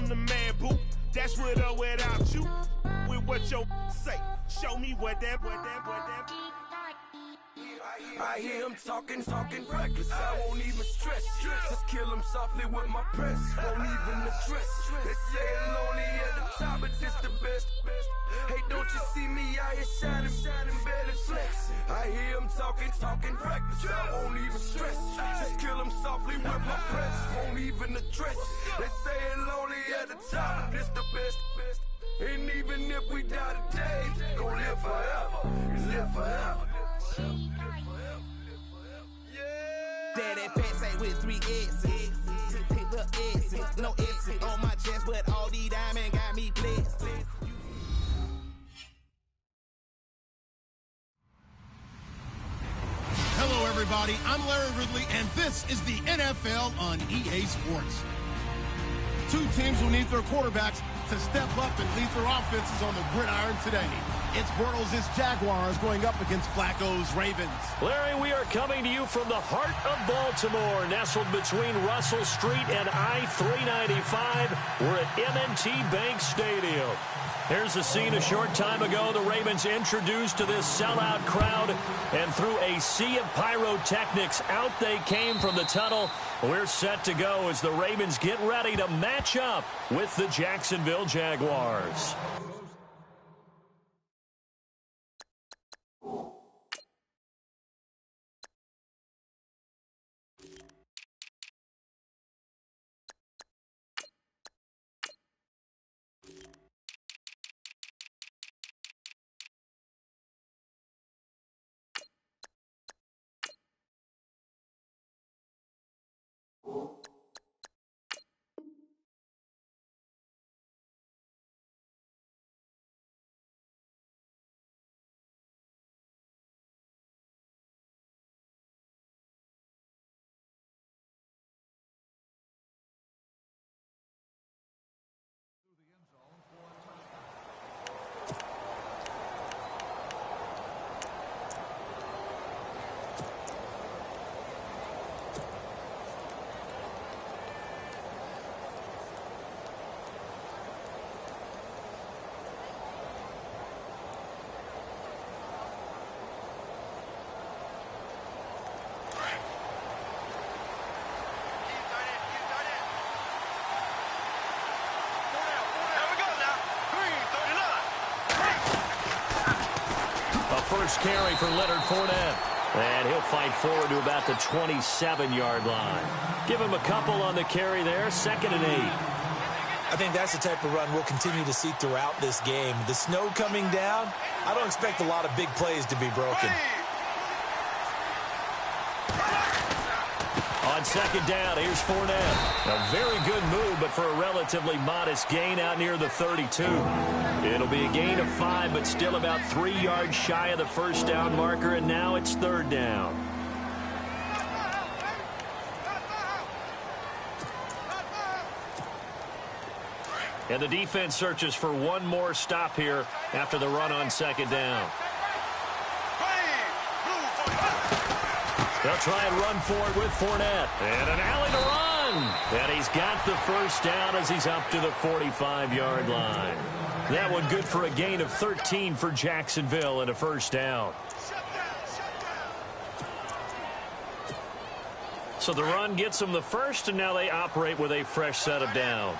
the man, boo. That's with or without you. With what your say. Show me what that. I hear him talking reckless. I won't even stress. Just kill him softly with my press. Won't even address. They say I'm lonely at the top, but this the best. Hey, don't you see me out here shining, better flex. I hear him talking reckless. I won't even stress. Just kill him softly with my press. Won't even address. They say I'm lonely at the top, but this the best. And even if we die today, gon' live forever. Live forever. Daddy Patsy with 3 S's. Pick the S's, no S's on my chest, but all these diamonds got me blessed. Hello, everybody. I'm Larry Ridley, and this is the NFL on EA Sports. Two teams will need their quarterbacks to step up and lead their offenses on the gridiron today. It's Bortles' Jaguars going up against Flacco's Ravens. Larry, we are coming to you from the heart of Baltimore, nestled between Russell Street and I-395. We're at M&T Bank Stadium. Here's the scene a short time ago. The Ravens introduced to this sellout crowd, and through a sea of pyrotechnics, out they came from the tunnel. We're set to go as the Ravens get ready to match up with the Jacksonville Jaguars. First carry for Leonard Fournette. And he'll fight forward to about the 27-yard line. Give him a couple on the carry there. 2nd and 8. I think that's the type of run we'll continue to see throughout this game. The snow coming down, I don't expect a lot of big plays to be broken. On 2nd down, here's Fournette. A very good move, but for a relatively modest gain out near the 32. It'll be a gain of 5, but still about 3 yards shy of the first down marker, and now it's 3rd down. And the defense searches for one more stop here after the run on 2nd down. They'll try and run for it with Fournette. And an alley to run. And he's got the first down as he's up to the 45-yard line. That one good for a gain of 13 for Jacksonville and a first down. So the run gets them the first, and now they operate with a fresh set of downs.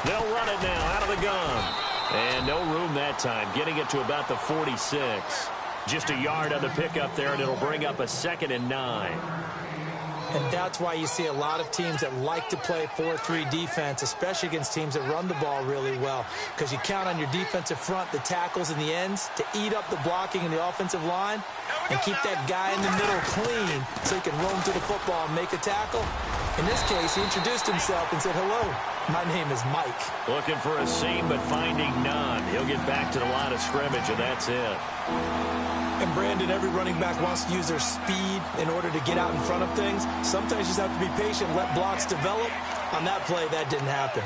They'll run it now out of the gun. And no room that time, getting it to about the 46. Just a yard on the pickup there, and it'll bring up a 2nd and 9. And that's why you see a lot of teams that like to play 4-3 defense, especially against teams that run the ball really well, because you count on your defensive front, the tackles and the ends, to eat up the blocking in the offensive line and keep that guy in the middle clean so he can roam through the football and make a tackle. In this case, he introduced himself and said, "Hello, my name is Mike." Looking for a seam, but finding none. He'll get back to the line of scrimmage, and that's it. And Brandon, every running back wants to use their speed in order to get out in front of things. Sometimes you just have to be patient, let blocks develop. On that play, that didn't happen.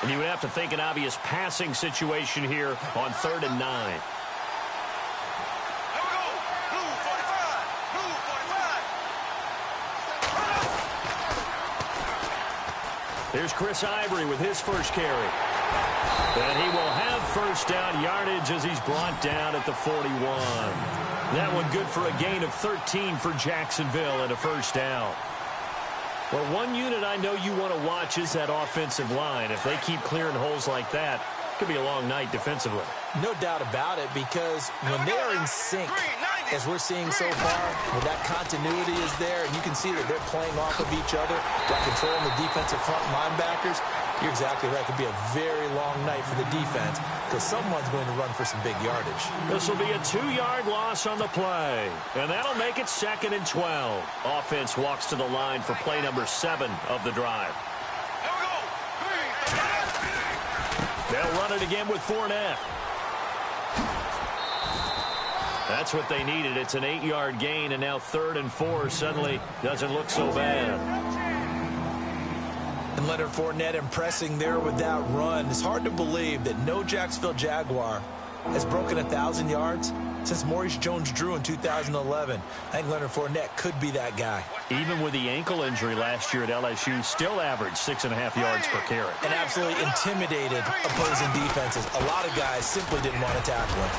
And you would have to think an obvious passing situation here on 3rd and 9. Here's Chris Ivory with his first carry. And he will have first down yardage as he's brought down at the 41. That one good for a gain of 13 for Jacksonville and a first down. Well, one unit I know you want to watch is that offensive line. If they keep clearing holes like that, it could be a long night defensively. No doubt about it, because when they are in sync, as we're seeing so far, when that continuity is there, and you can see that they're playing off of each other, while controlling the defensive front linebackers, you're exactly right. It could be a very long night for the defense because someone's going to run for some big yardage. This will be a 2-yard loss on the play, and that'll make it 2nd and 12. Offense walks to the line for play number 7 of the drive. They'll run it again with Fournette. That's what they needed. It's an 8-yard gain, and now 3rd and 4 suddenly doesn't look so bad. And Leonard Fournette impressing there with that run. It's hard to believe that no Jacksonville Jaguar has broken 1,000 yards since Maurice Jones-Drew in 2011. I think Leonard Fournette could be that guy. Even with the ankle injury last year at LSU, still averaged 6.5 yards per carry. And absolutely intimidated opposing defenses. A lot of guys simply didn't want to tackle him.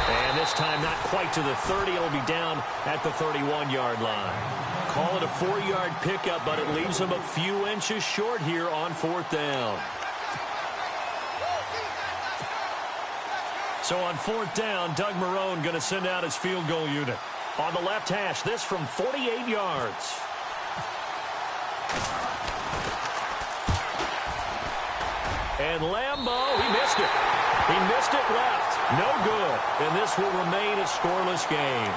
And this time not quite to the 30. It'll be down at the 31-yard line. Call it a 4-yard pickup, but it leaves them a few inches short here on 4th down. So on 4th down, Doug Marrone going to send out his field goal unit. On the left hash, this from 48 yards. And Lambeau, he missed it. He missed it left. No good. And this will remain a scoreless game.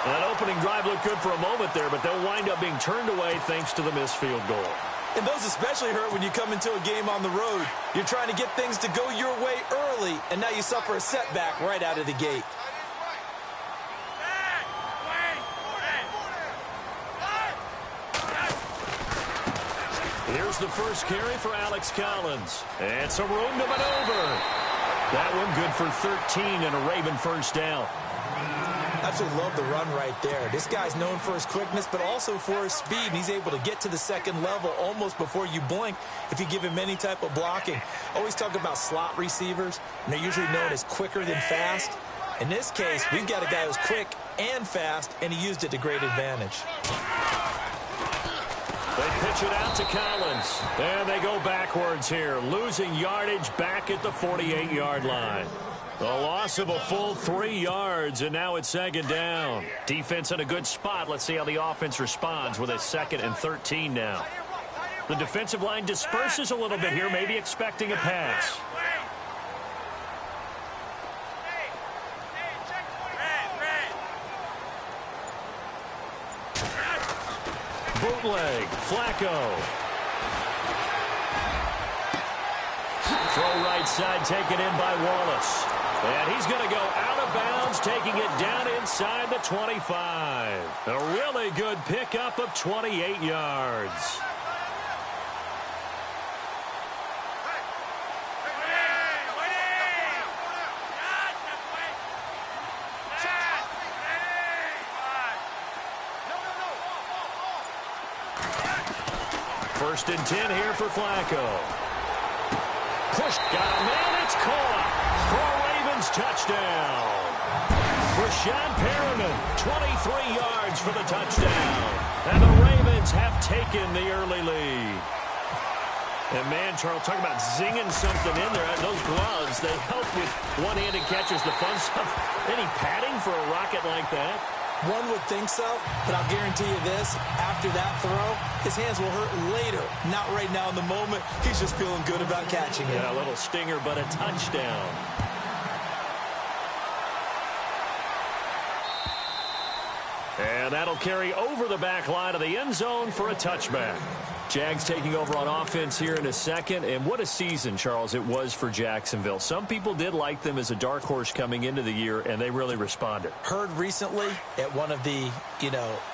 That opening drive looked good for a moment there, but they'll wind up being turned away thanks to the missed field goal. And those especially hurt when you come into a game on the road. You're trying to get things to go your way early, and now you suffer a setback right out of the gate. Here's the first carry for Alex Collins. And some room to maneuver. That one good for 13 and a Raven first down. Absolutely love the run right there. This guy's known for his quickness, but also for his speed. And he's able to get to the second level almost before you blink if you give him any type of blocking. Always talk about slot receivers, and they're usually known as quicker than fast. In this case, we've got a guy who's quick and fast, and he used it to great advantage. They pitch it out to Collins. And they go backwards here, losing yardage back at the 48-yard line. A loss of a full 3 yards, and now it's 2nd down. Defense in a good spot. Let's see how the offense responds with a 2nd and 13 now. The defensive line disperses a little bit here, maybe expecting a pass. Bootleg, Flacco. Throw right side taken in by Wallace. And he's going to go out of bounds, taking it down inside the 25. A really good pickup of 28 yards. First and 10 here for Flacco. Push, got a man, it's caught for a Ravens touchdown. Rashawn Perriman, 23 yards for the touchdown. And the Ravens have taken the early lead. And man, Charles, talk about zinging something in there. Those gloves, they help with one-handed catches, the fun stuff. Any padding for a rocket like that? One would think so, but I'll guarantee you this, after that throw, his hands will hurt later, not right now in the moment. He's just feeling good about catching it. Yeah, a little stinger, but a touchdown. And that'll carry over the back line of the end zone for a touchback. Jags taking over on offense here in a second. And what a season, Charles, it was for Jacksonville. Some people did like them as a dark horse coming into the year, and they really responded. Heard recently at one of the,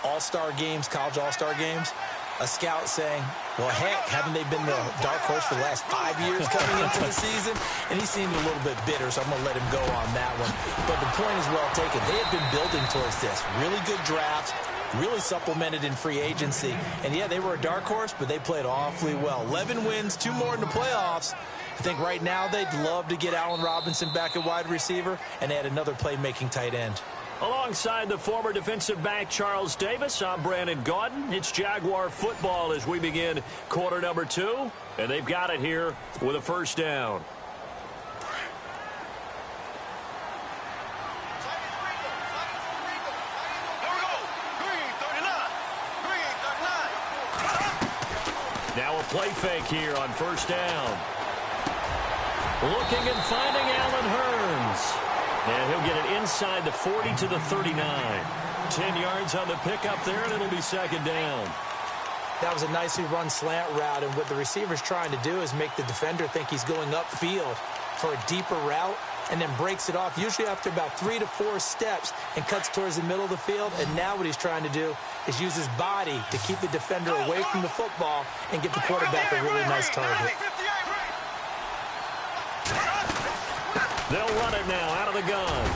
all-star games, college all-star games, a scout saying, well, heck, haven't they been the dark horse for the last 5 years coming into the season? And he seemed a little bit bitter, so I'm going to let him go on that one. But the point is well taken. They have been building towards this. Really good drafts, really supplemented in free agency. And, yeah, they were a dark horse, but they played awfully well. 11 wins, 2 more in the playoffs. I think right now they'd love to get Allen Robinson back at wide receiver and add another playmaking tight end. Alongside the former defensive back Charles Davis, I'm Brandon Gaudin. It's Jaguar football as we begin quarter number 2. And they've got it here with a first down. Now a play fake here on first down. Looking and finding Allen Hurns. And he'll get it inside the 40 to the 39. 10 yards on the pickup there, and it'll be second down. That was a nicely run slant route, and what the receiver's trying to do is make the defender think he's going upfield for a deeper route, and then breaks it off, usually after about 3 to 4 steps, and cuts towards the middle of the field. And now what he's trying to do is use his body to keep the defender away from the football and get the quarterback a really nice target. They'll run it now out of the gun.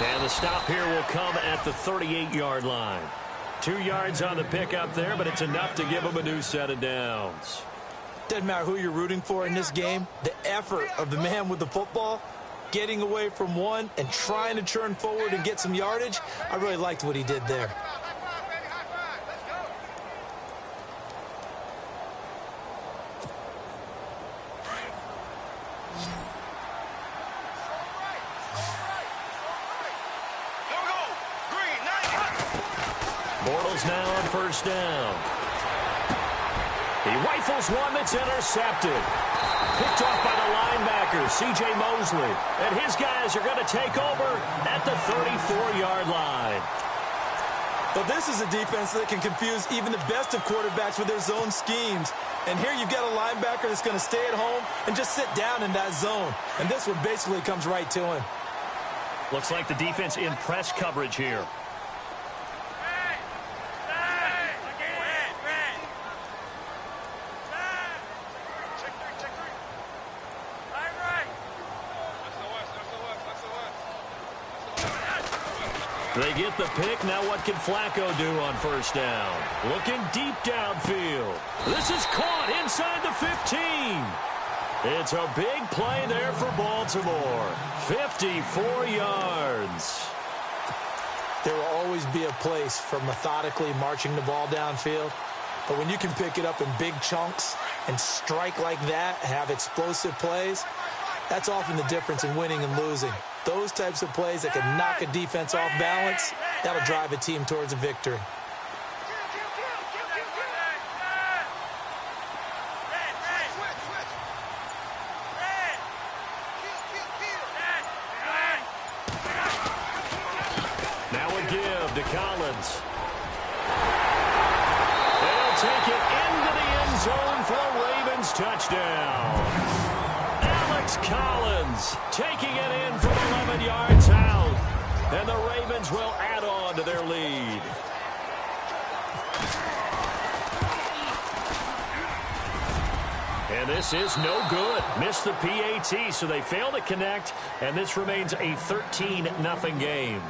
And the stop here will come at the 38-yard line. 2 yards on the pickup there, but it's enough to give them a new set of downs. Doesn't matter who you're rooting for in this game. The effort of the man with the football, getting away from one and trying to turn forward and get some yardage, I really liked what he did there. Bortles now on first down. He rifles one that's intercepted. Picked off by the linebacker, C.J. Mosley. And his guys are going to take over at the 34-yard line. But this is a defense that can confuse even the best of quarterbacks with their zone schemes. And here you've got a linebacker that's going to stay at home and just sit down in that zone. And this one basically comes right to him. Looks like the defense in press coverage here. They get the pick. Now what can Flacco do on first down? Looking deep downfield. This is caught inside the 15. It's a big play there for Baltimore. 54 yards. There will always be a place for methodically marching the ball downfield. But when you can pick it up in big chunks and strike like that, have explosive plays, that's often the difference in winning and losing. Those types of plays that can knock a defense off balance, that'll drive a team towards a victory. Now a give to Collins. They'll take it into the end zone for a Ravens touchdown. Collins taking it in from 11 yards out. And the Ravens will add on to their lead. And this is no good. Missed the PAT, so they fail to connect. And this remains a 13-0 game.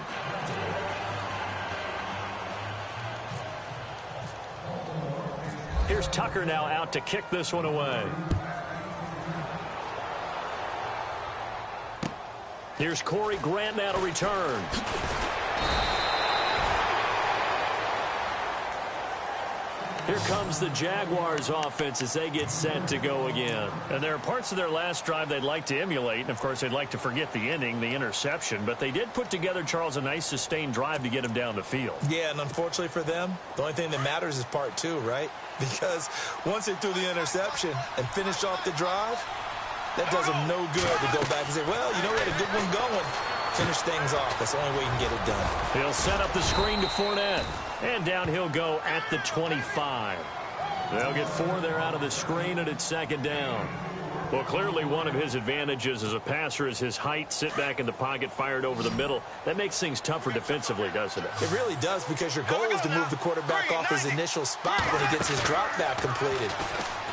Here's Tucker now out to kick this one away. Here's Corey Grant now to return. Here comes the Jaguars offense as they get set to go again. And there are parts of their last drive they'd like to emulate. And, of course, they'd like to forget the ending, the interception. But they did put together, Charles, a nice sustained drive to get him down the field. Yeah, and unfortunately for them, the only thing that matters is part 2, right? Because once they threw the interception and finished off the drive, that does them no good to go back and say, well, you know, we had a good one going. Finish things off. That's the only way you can get it done. He'll set up the screen to Fournette. And down he'll go at the 25. They'll get 4 there out of the screen, and it's second down. Well, clearly one of his advantages as a passer is his height. Sit back in the pocket, fired over the middle. That makes things tougher defensively, doesn't it? It really does, because your goal is to move the quarterback off his initial spot when he gets his drop back completed.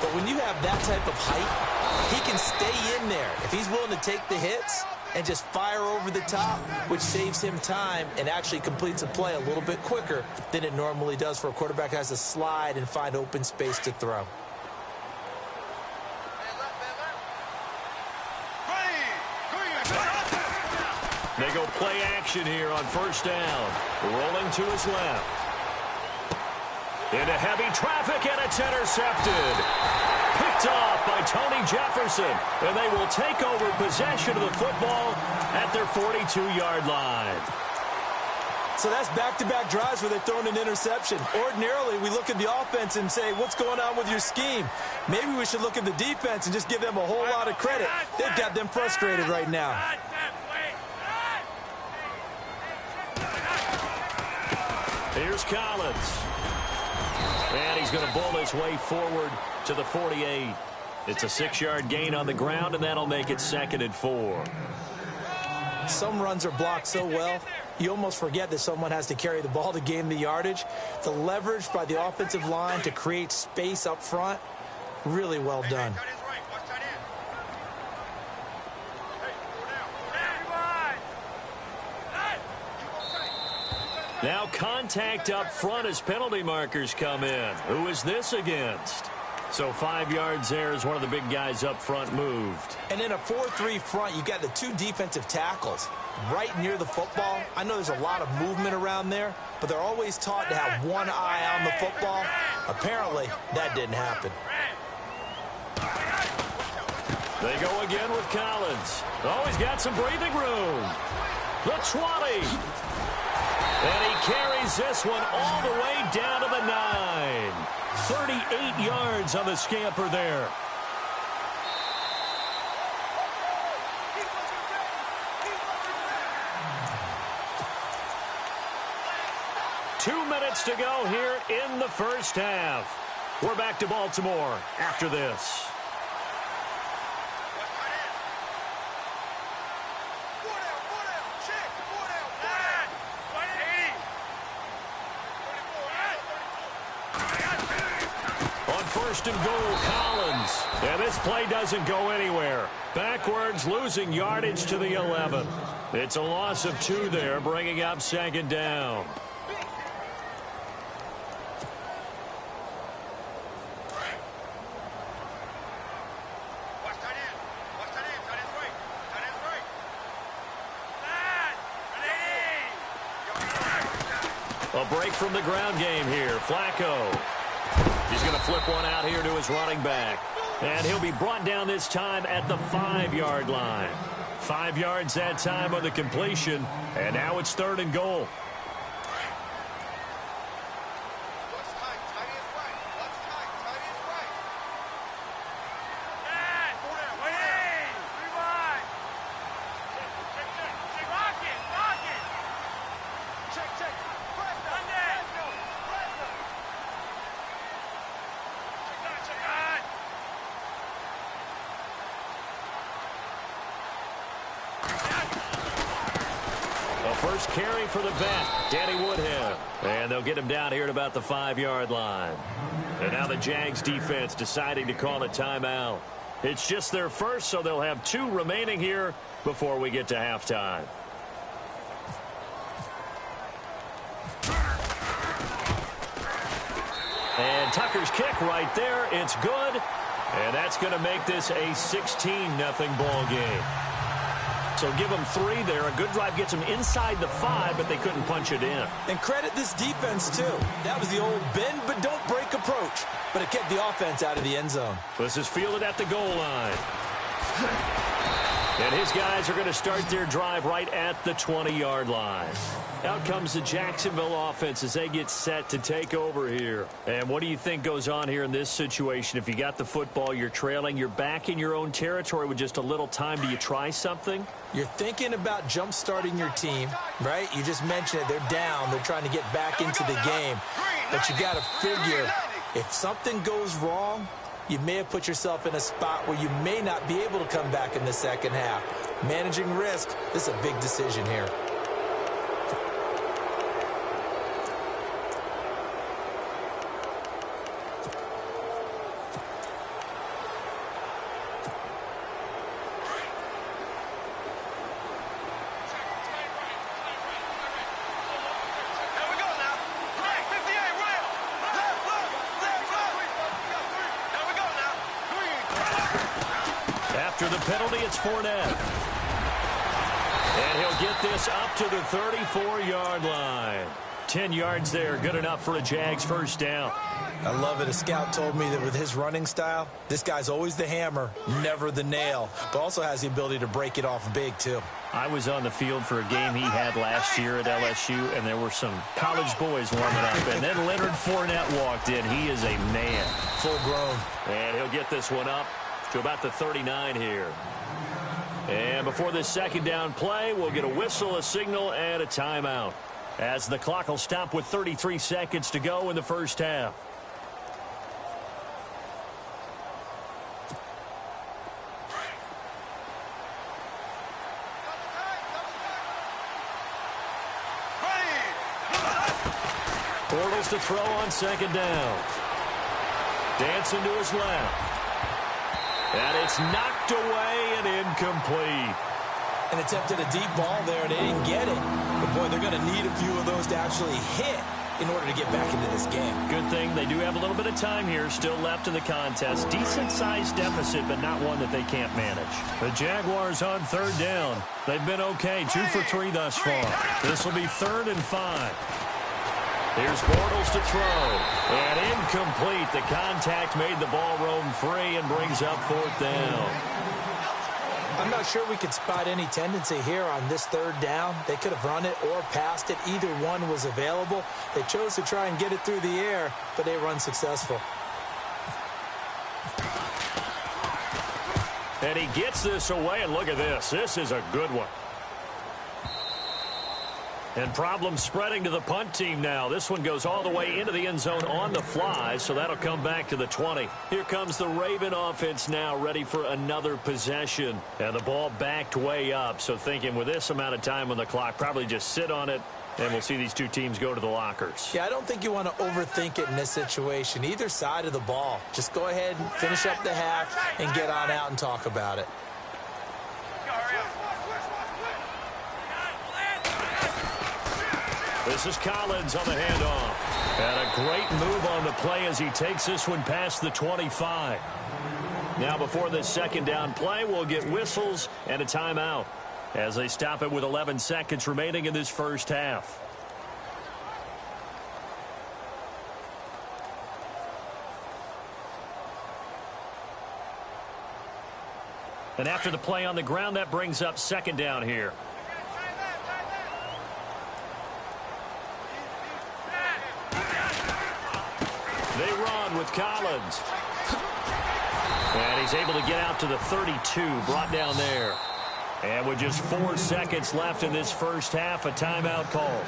But when you have that type of height, he can stay in there. If he's willing to take the hits and just fire over the top, which saves him time and actually completes a play a little bit quicker than it normally does for a quarterback who has to slide and find open space to throw. They go play action here on first down. Rolling to his left. Into heavy traffic, and it's intercepted. Picked off by Tony Jefferson, and they will take over possession of the football at their 42-yard line. So that's back-to-back drives where they're throwing an interception. Ordinarily, we look at the offense and say, what's going on with your scheme? Maybe we should look at the defense and just give them a whole lot of credit. They've got them frustrated right now. Here's Collins. And he's going to bull his way forward to the 48. It's a 6-yard gain on the ground, and that'll make it 2nd and 4. Some runs are blocked so well, you almost forget that someone has to carry the ball to gain the yardage. The leverage by the offensive line to create space up front, really well done. Now contact up front as penalty markers come in. Who is this against? So 5 yards there as one of the big guys up front moved. And in a 4-3 front, you got the 2 defensive tackles right near the football. I know there's a lot of movement around there, but they're always taught to have one eye on the football. Apparently, that didn't happen. They go again with Collins. Oh, he's got some breathing room. The 20. And he carries this one all the way down to the 9. 38 yards on the scamper there. Two minutes to go here in the first half. We're back to Baltimore after this. First and goal, Collins. And this play doesn't go anywhere. Backwards, losing yardage to the 11. It's a loss of 2 there, bringing up 2nd down. A break from the ground game here. Flacco. He's going to flip one out here to his running back. And he'll be brought down this time at the 5-yard line. 5 yards that time on the completion. And now it's 3rd and goal. First carry for the vet, Danny Woodhead. And they'll get him down here at about the 5-yard line. And now the Jags defense deciding to call a timeout. It's just their first, so they'll have 2 remaining here before we get to halftime. And Tucker's kick right there. It's good. And that's going to make this a 16-0 ball game. So give them 3 there. A good drive gets them inside the 5, but they couldn't punch it in. And credit this defense, too. That was the old bend but don't break approach. But it kept the offense out of the end zone. This is fielded at the goal line. And his guys are going to start their drive right at the 20-yard line. Out comes the Jacksonville offense as they get set to take over here. And what do you think goes on here in this situation? If you got the football, you're trailing, you're back in your own territory with just a little time. Do you try something? You're thinking about jump-starting your team, right? You just mentioned it. They're down. They're trying to get back into the game. But you got to figure, if something goes wrong, you may have put yourself in a spot where you may not be able to come back in the second half. Managing risk, this is a big decision here. After the penalty, it's Fournette. And he'll get this up to the 34-yard line. 10 yards there, good enough for a Jags first down. I love it. A scout told me that with his running style, this guy's always the hammer, never the nail, but also has the ability to break it off big, too. I was on the field for a game he had last year at LSU, and there were some college boys warming up. And then Leonard Fournette walked in. He is a man. Full grown. And he'll get this one up to about the 39 here. And before this second down play, we'll get a whistle, a signal, and a timeout, as the clock will stop with 33 seconds to go in the first half. Bortles to throw on second down. Dancing to his left. And it's knocked away and incomplete. And attempted a deep ball there, and they didn't get it. But, boy, they're going to need a few of those to actually hit in order to get back into this game. Good thing they do have a little bit of time here still left in the contest. Decent-sized deficit, but not one that they can't manage. The Jaguars on third down. They've been okay, 2 for 3 thus far. This will be 3rd and 5. Here's Bortles to throw. And incomplete. The contact made the ball roam free and brings up 4th down. I'm not sure we could spot any tendency here on this third down. They could have run it or passed it. Either one was available. They chose to try and get it through the air, but they were unsuccessful. And he gets this away, and look at this. This is a good one. And problems spreading to the punt team now. This one goes all the way into the end zone on the fly, so that'll come back to the 20. Here comes the Raven offense now, ready for another possession. And the ball backed way up, so thinking with this amount of time on the clock, probably just sit on it, and we'll see these two teams go to the lockers. Yeah, I don't think you want to overthink it in this situation. Either side of the ball. Just go ahead and finish up the half and get on out and talk about it. This is Collins on the handoff. And a great move on the play as he takes this one past the 25. Now before this second down play, we'll get whistles and a timeout as they stop it with 11 seconds remaining in this first half. And after the play on the ground, that brings up second down here. They run with Collins. And he's able to get out to the 32, brought down there. And with just 4 seconds left in this first half, a timeout call.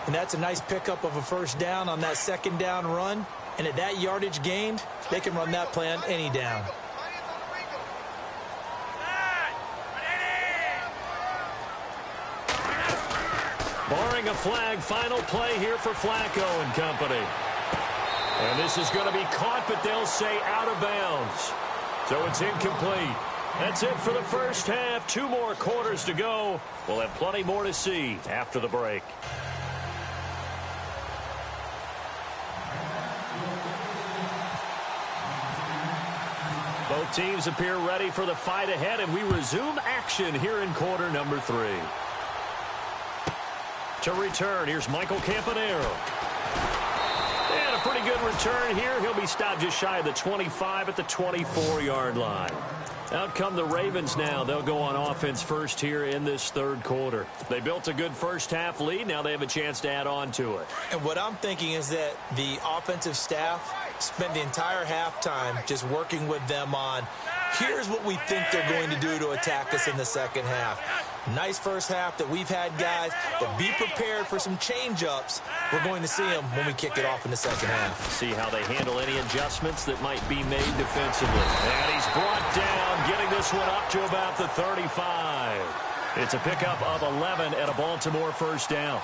And that's a nice pickup of a first down on that second down run. And at that yardage gained, they can run that play on any down. Barring a flag, final play here for Flacco and company. And this is going to be caught, but they'll say out of bounds. So it's incomplete. That's it for the first half. 2 more quarters to go. We'll have plenty more to see after the break. Both teams appear ready for the fight ahead, and we resume action here in quarter number 3. To return, here's Michael Campanaro. And a pretty good return here. He'll be stopped just shy of the 25 at the 24-yard line. Out come the Ravens now. They'll go on offense first here in this third quarter. They built a good first half lead. Now they have a chance to add on to it. And what I'm thinking is that the offensive staff spent the entire halftime just working with them on, here's what we think they're going to do to attack us in the second half. Nice first half that we've had, guys, but be prepared for some change-ups. We're going to see them when we kick it off in the second half. See how they handle any adjustments that might be made defensively. And he's brought down, getting this one up to about the 35. It's a pickup of 11 and a Baltimore first down.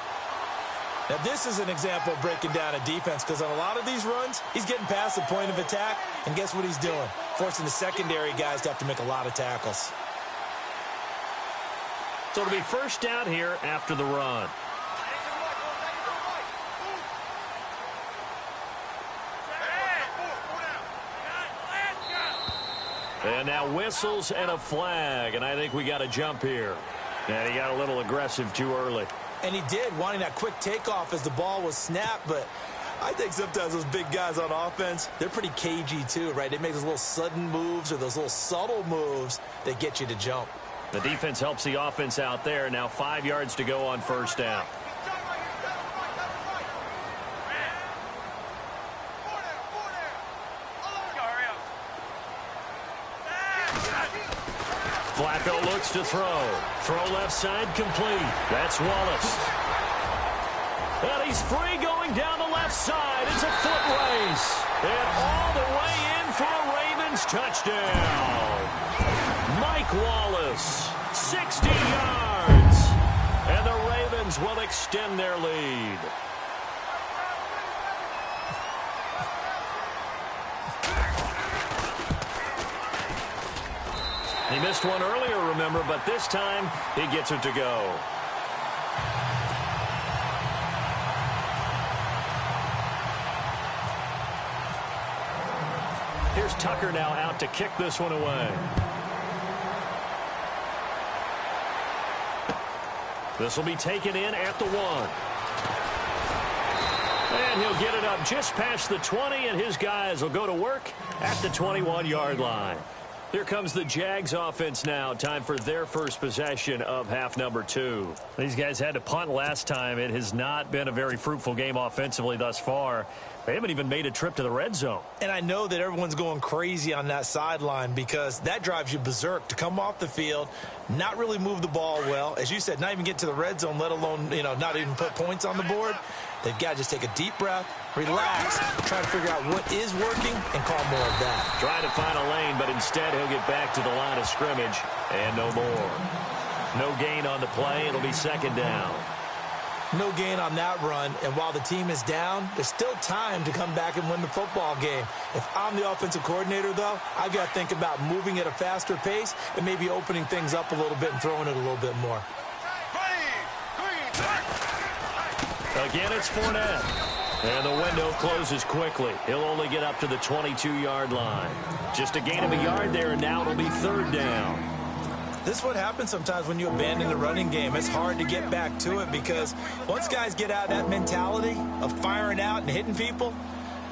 Now, this is an example of breaking down a defense, because on a lot of these runs, he's getting past the point of attack, and guess what he's doing? Forcing the secondary guys to have to make a lot of tackles. So it'll be first down here after the run. And now whistles and a flag, and I think we got a jump here. And he got a little aggressive too early. And he did, wanting that quick takeoff as the ball was snapped, but I think sometimes those big guys on offense, they're pretty cagey too, right? They make those little sudden moves or those little subtle moves that get you to jump. The defense helps the offense out there. Now 5 yards to go on first down. Flacco looks to throw. Throw left side complete. That's Wallace. And he's free going down the left side. It's a foot race. And all the way in for a Ravens touchdown. Mike Wallace, 60 yards. And the Ravens will extend their lead. He missed one earlier, remember, but this time he gets it to go. Here's Tucker now out to kick this one away. This will be taken in at the 1. And he'll get it up just past the 20, and his guys will go to work at the 21-yard line. Here comes the Jags offense now. Time for their first possession of half number 2. These guys had to punt last time. It has not been a very fruitful game offensively thus far. They haven't even made a trip to the red zone. And I know that everyone's going crazy on that sideline because that drives you berserk to come off the field, not really move the ball well. As you said, not even get to the red zone, let alone, not even put points on the board. They've got to just take a deep breath, relax, try to figure out what is working, and call more of that. Trying to find a lane, but instead he'll get back to the line of scrimmage, and no more. No gain on the play. It'll be second down. No gain on that run, and while the team is down, there's still time to come back and win the football game. If I'm the offensive coordinator, though, I've got to think about moving at a faster pace and maybe opening things up a little bit and throwing it a little bit more. Again, it's Fournette. And the window closes quickly. He'll only get up to the 22-yard line. Just a gain of a yard there, and now it'll be third down. This is what happens sometimes when you abandon the running game. It's hard to get back to it because once guys get out of that mentality of firing out and hitting people,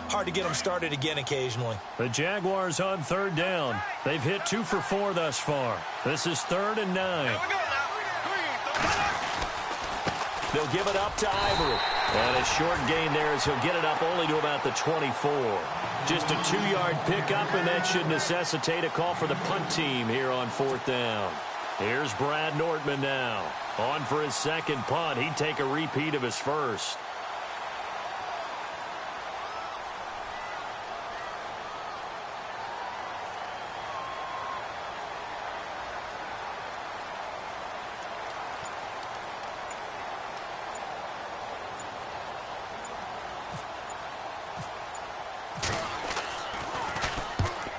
hard to get them started again occasionally. The Jaguars on third down. They've hit 2 for 4 thus far. This is 3rd and 9. They'll give it up to Ivory. And a short gain there as he'll get it up only to about the 24. Just a 2-yard pickup, and that should necessitate a call for the punt team here on 4th down. Here's Brad Nortman now. On for his second punt. He'd take a repeat of his first.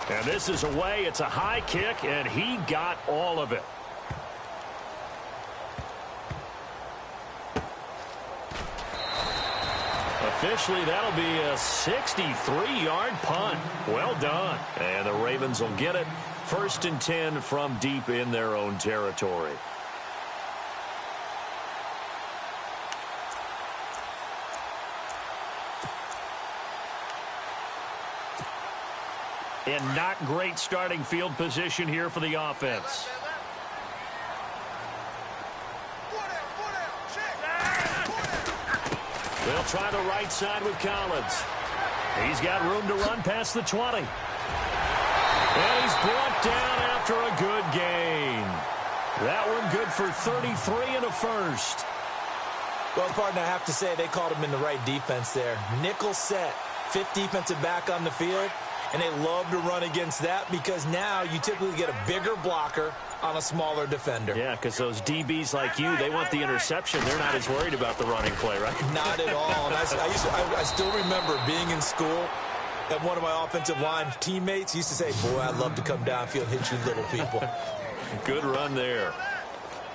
And this is away. It's a high kick, and he got all of it. Officially, that'll be a 63-yard punt. Well done. And the Ravens will get it. 1st and 10 from deep in their own territory. And not great starting field position here for the offense. They'll try the right side with Collins. He's got room to run past the 20. And he's brought down after a good gain. That one good for 33 and a first. Well, partner, I have to say they called him in the right defense there. Nickel set, fifth defensive back on the field, and they love to run against that because now you typically get a bigger blocker on a smaller defender. Yeah, because those DBs like you, they want the interception. They're not as worried about the running play, right? Not at all. And I still remember being in school, and one of my offensive line teammates used to say, boy, I'd love to come downfield and hit you little people. Good run there.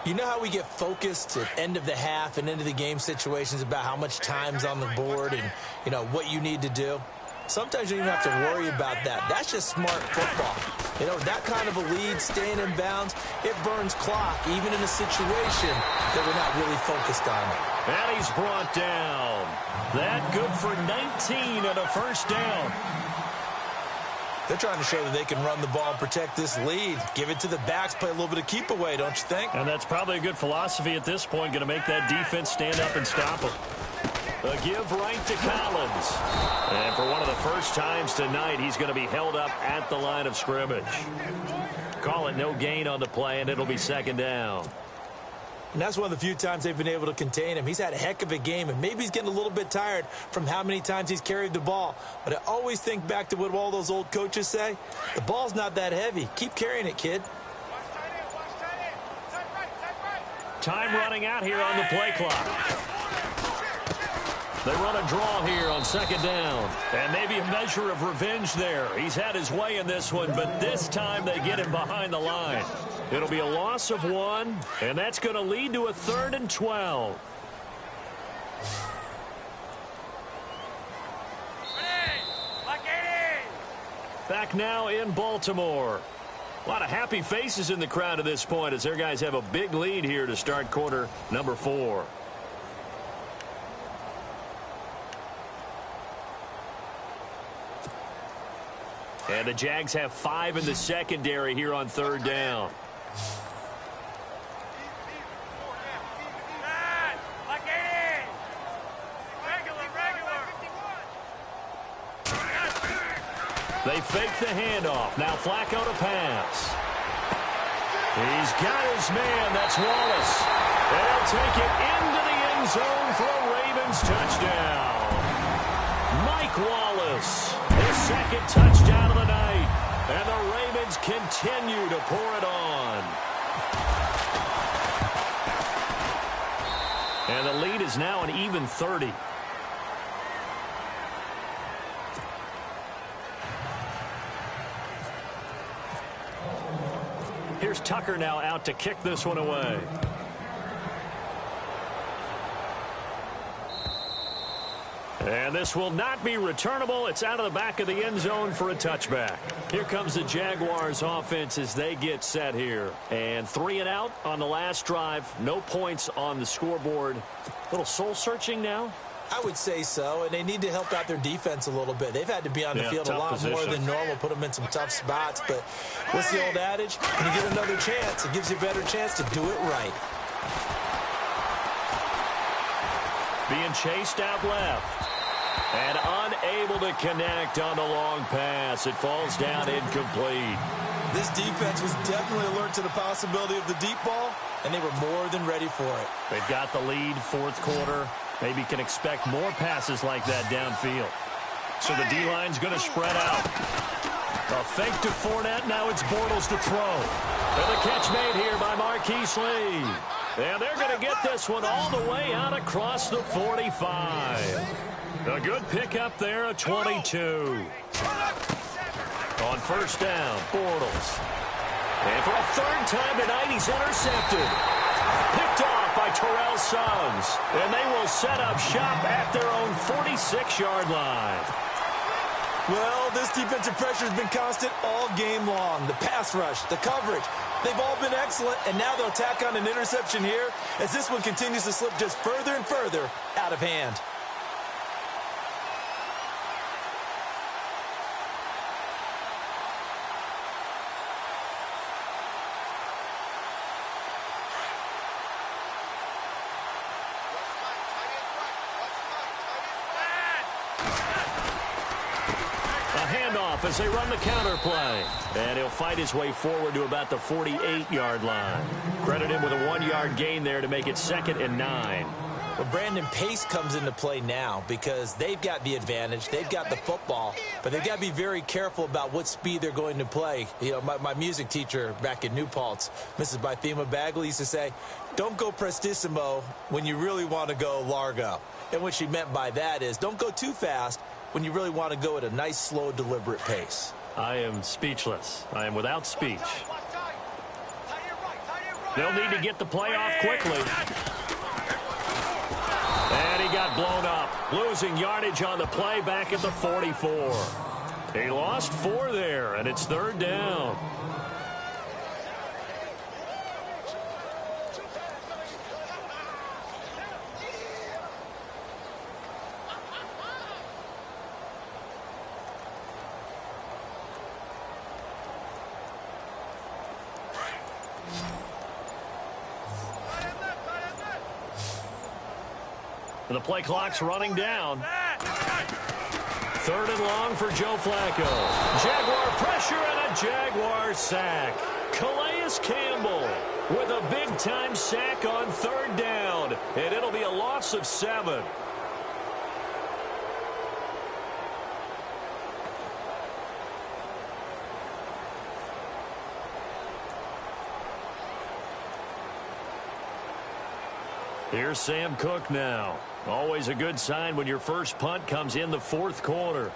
You know how we get focused at end of the half and into the game situations about how much time's on the board and, you know, what you need to do? Sometimes you don't even have to worry about that. That's just smart football. You know, that kind of a lead, staying in bounds, it burns clock, even in a situation that we're not really focused on it. And he's brought down. That good for 19 and a first down. They're trying to show that they can run the ball and protect this lead. Give it to the backs, play a little bit of keep away, don't you think? And that's probably a good philosophy at this point, going to make that defense stand up and stop them. A give right to Collins. And for one of the first times tonight, he's going to be held up at the line of scrimmage. Call it no gain on the play, and it'll be second down. And that's one of the few times they've been able to contain him. He's had a heck of a game, and maybe he's getting a little bit tired from how many times he's carried the ball. But I always think back to what all those old coaches say. The ball's not that heavy. Keep carrying it, kid. Time running out here on the play clock. They run a draw here on second down. And maybe a measure of revenge there. He's had his way in this one, but this time they get him behind the line. It'll be a loss of 1, and that's going to lead to a 3rd and 12. Back now in Baltimore. A lot of happy faces in the crowd at this point as their guys have a big lead here to start quarter number 4. And the Jags have 5 in the secondary here on 3rd down. They fake the handoff. Now Flacco to pass. He's got his man. That's Wallace. And he'll take it into the end zone for a Ravens touchdown. Mike Wallace, his second touchdown of the night. And the Ravens continue to pour it on. And the lead is now an even 30. Here's Tucker now out to kick this one away. And this will not be returnable. It's out of the back of the end zone for a touchback. Here comes the Jaguars offense as they get set here. And 3 and out on the last drive. No points on the scoreboard. A little soul searching now. I would say so, and they need to help out their defense a little bit. They've had to be on the field a lot more than normal, put them in some tough spots. But what's the old adage? When you get another chance, it gives you a better chance to do it right. Being chased out left. And unable to connect on the long pass. It falls down incomplete. This defense was definitely alert to the possibility of the deep ball, and they were more than ready for it. They've got the lead, 4th quarter. Maybe can expect more passes like that downfield. So the D-line's going to spread out. A fake to Fournette. Now it's Bortles to throw. And the catch made here by Marquise Lee. And they're going to get this one all the way out across the 45. A good pickup there, a 22. On first down, Bortles. And for a 3rd time tonight, he's intercepted. Picked off by Terrell Suggs. And they will set up shop at their own 46-yard line. Well, this defensive pressure has been constant all game long. The pass rush, the coverage, they've all been excellent, and now they'll tack on an interception here as this one continues to slip just further and further out of hand. handoff as they run the counter play. And he'll fight his way forward to about the 48-yard line. Credit him with a 1-yard gain there to make it 2nd and 9. Well, Brandon, pace comes into play now because they've got the advantage. They've got the football, but they've got to be very careful about what speed they're going to play. You know, my music teacher back in New Paltz, Mrs. Bythema Bagley, used to say, don't go prestissimo when you really want to go largo. And what she meant by that is don't go too fast when you really want to go at a nice, slow, deliberate pace. I am speechless. I am without speech. They'll need to get the play off quickly. And he got blown up, losing yardage on the play back at the 44. He lost 4 there, and it's 3rd down. The play clock's running down. 3rd and long for Joe Flacco. Jaguar pressure and a Jaguar sack. Calais Campbell with a big-time sack on 3rd down. And it'll be a loss of 7. Here's Sam Cook now. Always a good sign when your first punt comes in the 4th quarter.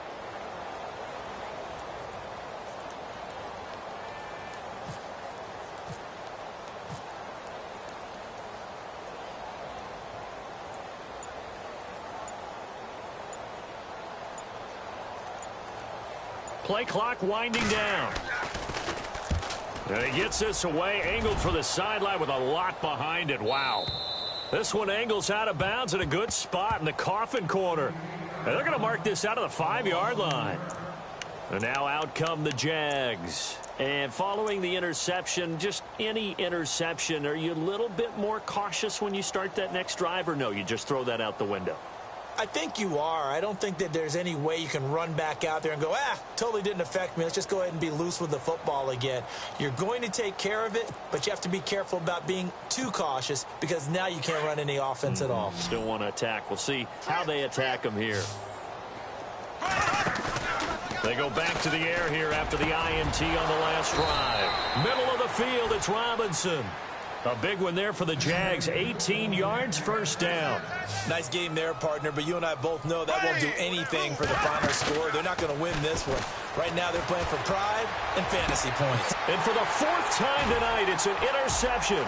Play clock winding down. And he gets this away, angled for the sideline with a lot behind it. Wow. This one angles out of bounds in a good spot in the coffin corner. And they're going to mark this out of the 5-yard line. And now out come the Jags. And following the interception, just any interception, are you a little bit more cautious when you start that next drive, or no, you just throw that out the window? I think you are. I don't think that there's any way you can run back out there and go, totally didn't affect me. Let's just go ahead and be loose with the football again. You're going to take care of it, but you have to be careful about being too cautious because now you can't run any offense at all. Still want to attack. We'll see how they attack them here. They go back to the air here after the INT on the last drive. Middle of the field, it's Robinson. A big one there for the Jags. 18 yards, 1st down. Nice game there, partner, but you and I both know that won't do anything for the final score. They're not going to win this one. Right now they're playing for pride and fantasy points. And for the 4th time tonight, it's an interception.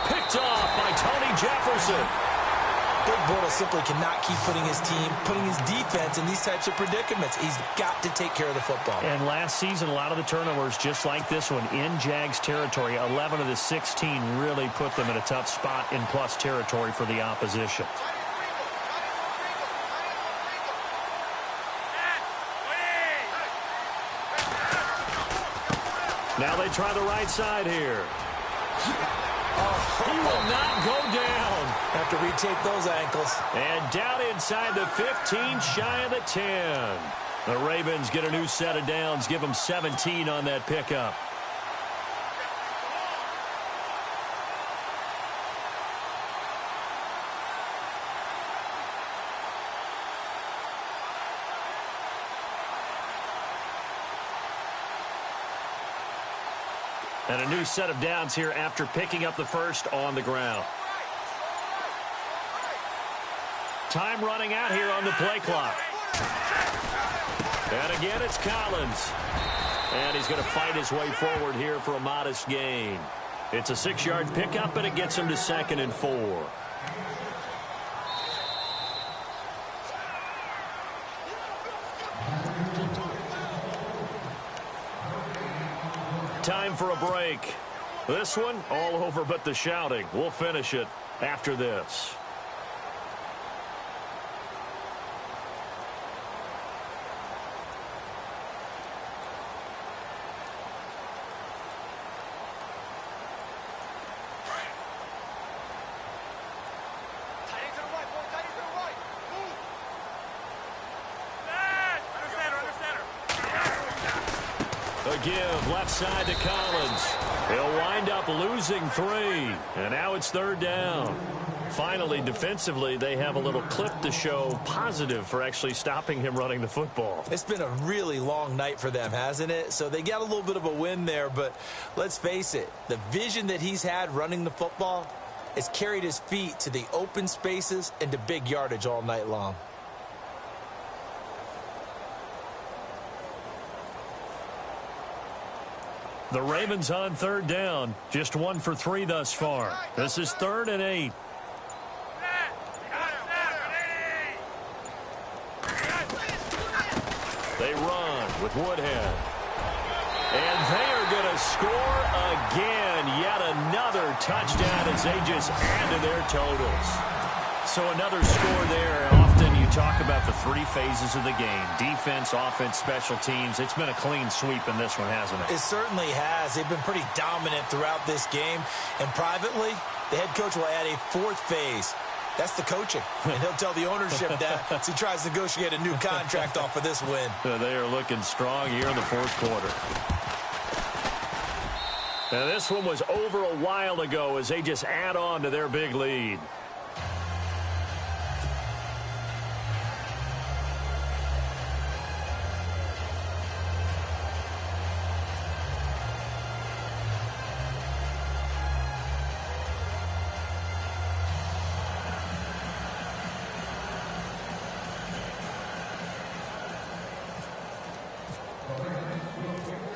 Picked off by Tony Jefferson. Greg Bortles simply cannot keep putting his team, putting his defense in these types of predicaments. He's got to take care of the football. And last season, a lot of the turnovers, just like this one, in Jags territory. 11 of the 16 really put them in a tough spot in plus territory for the opposition. Now they try the right side here. He will not go down. Have to retake those ankles. And down inside the 15, shy of the 10. The Ravens get a new set of downs, give them 17 on that pickup. And a new set of downs here after picking up the first on the ground. Time running out here on the play clock. And again, it's Collins. And he's going to fight his way forward here for a modest gain. It's a 6-yard pickup, and it gets him to 2nd and 4. Time for a break. This one, all over but the shouting. We'll finish it after this. give, left side to Collins. He'll wind up losing 3, and now it's 3rd down. Finally, defensively, they have a little clip to show positive for actually stopping him running the football. It's been a really long night for them, hasn't it? So they got a little bit of a win there, but let's face it, the vision that he's had running the football has carried his feet to the open spaces and to big yardage all night long. The Ravens on 3rd down, just 1 for 3 thus far. This is 3rd and 8. They run with Woodhead. And they are going to score again. Yet another touchdown as they just add to their totals. So another score there. Often you talk about the 3 phases of the game. Defense, offense, special teams. It's been a clean sweep in this one, hasn't it? It certainly has. They've been pretty dominant throughout this game. And privately, the head coach will add a 4th phase. That's the coaching. And he'll tell the ownership that as he tries to negotiate a new contract off of this win. They are looking strong here in the 4th quarter. Now this one was over a while ago as they just add on to their big lead.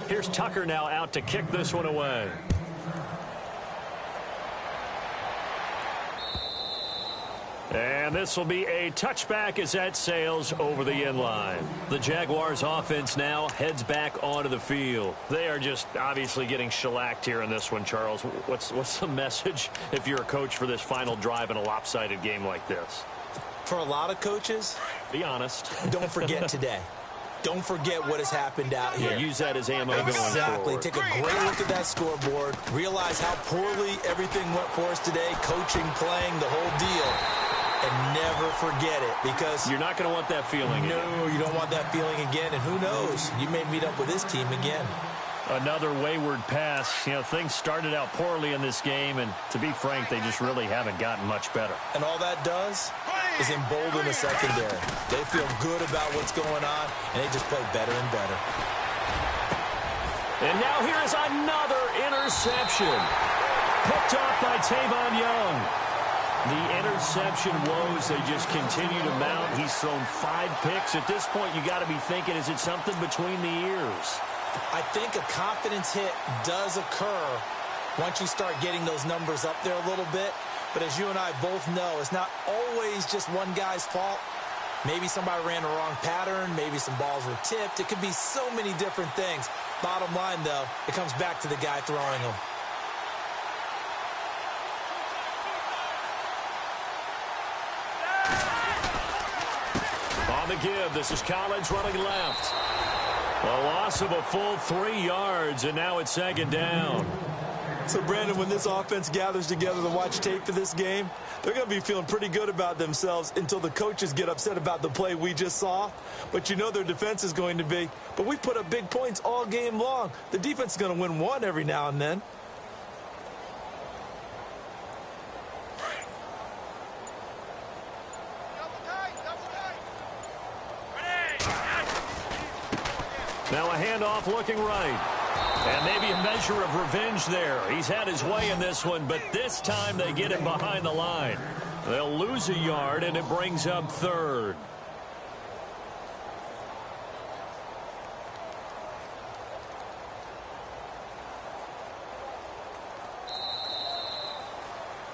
Here's Tucker now out to kick this one away. And this will be a touchback as that sails over the end line. The Jaguars offense now heads back onto the field. They are just obviously getting shellacked here in this one, Charles. What's the message if you're a coach for this final drive in a lopsided game like this? For a lot of coaches, be honest. Don't forget today. Don't forget what has happened out here. Yeah, use that as ammo going forward. Exactly. Take a great look at that scoreboard. Realize how poorly everything went for us today. Coaching, playing, the whole deal. And never forget it, because you're not going to want that feeling again. No, you don't want that feeling again. And who knows? You may meet up with this team again. Another wayward pass. You know, things started out poorly in this game, and to be frank, they just really haven't gotten much better. And all that does is embolden the secondary. They feel good about what's going on, and they just play better and better. And now here is another interception. Picked off by Tavon Young. The interception woes, they just continue to mount. He's thrown 5 picks. At this point, you got to be thinking, is it something between the ears? I think a confidence hit does occur once you start getting those numbers up there a little bit. But as you and I both know, it's not always just one guy's fault. Maybe somebody ran the wrong pattern. Maybe some balls were tipped. It could be so many different things. Bottom line, though, it comes back to the guy throwing them. On the give, this is Collins running left. A loss of a full 3 yards, and now it's 2nd down. So, Brandon, when this offense gathers together to watch tape for this game, they're going to be feeling pretty good about themselves until the coaches get upset about the play we just saw. But you know their defense is going to be. But we put up big points all game long. The defense is going to win one every now and then. Now a handoff looking right. And maybe a measure of revenge there. He's had his way in this one, but this time they get him behind the line. They'll lose a yard, and it brings up 3rd.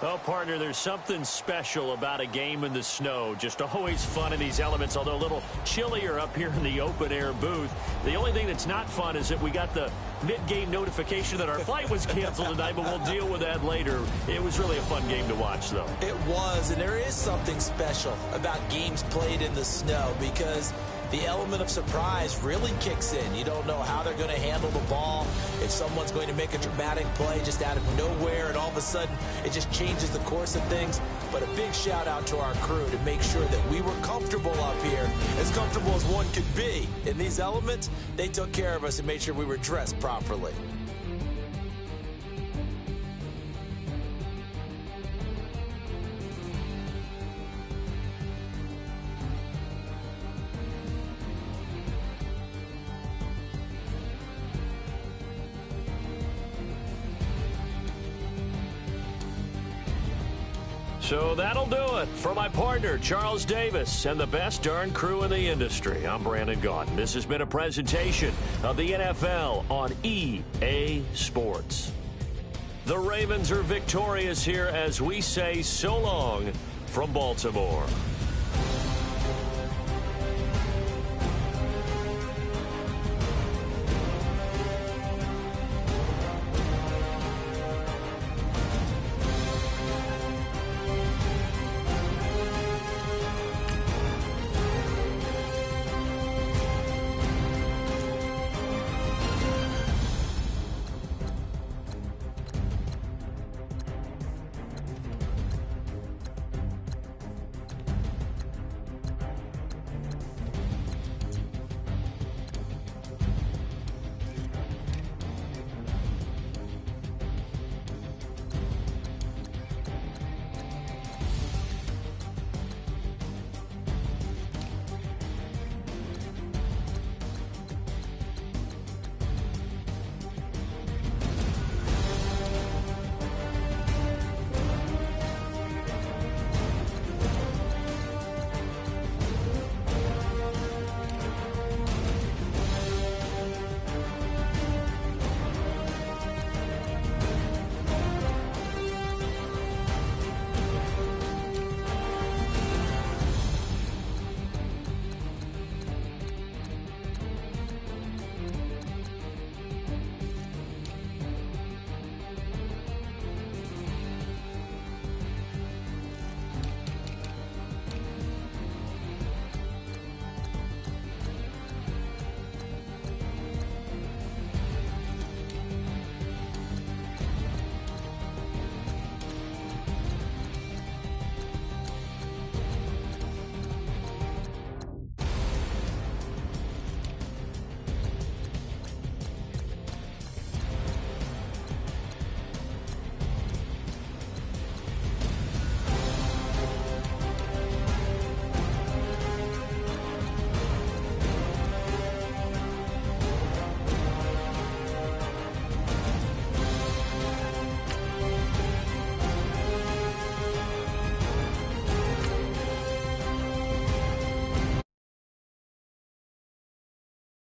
Well, partner, there's something special about a game in the snow. Just always fun in these elements, although a little chillier up here in the open-air booth. The only thing that's not fun is that we got the mid-game notification that our flight was canceled tonight, but we'll deal with that later. It was really a fun game to watch, though. It was, and there is something special about games played in the snow because the element of surprise really kicks in. You don't know how they're going to handle the ball. If someone's going to make a dramatic play just out of nowhere and all of a sudden it just changes the course of things. But a big shout out to our crew to make sure that we were comfortable up here, as comfortable as one could be. In these elements, they took care of us and made sure we were dressed properly. So that'll do it. For my partner, Charles Davis, and the best darn crew in the industry, I'm Brandon Gaudin. This has been a presentation of the NFL on EA Sports. The Ravens are victorious here as we say so long from Baltimore.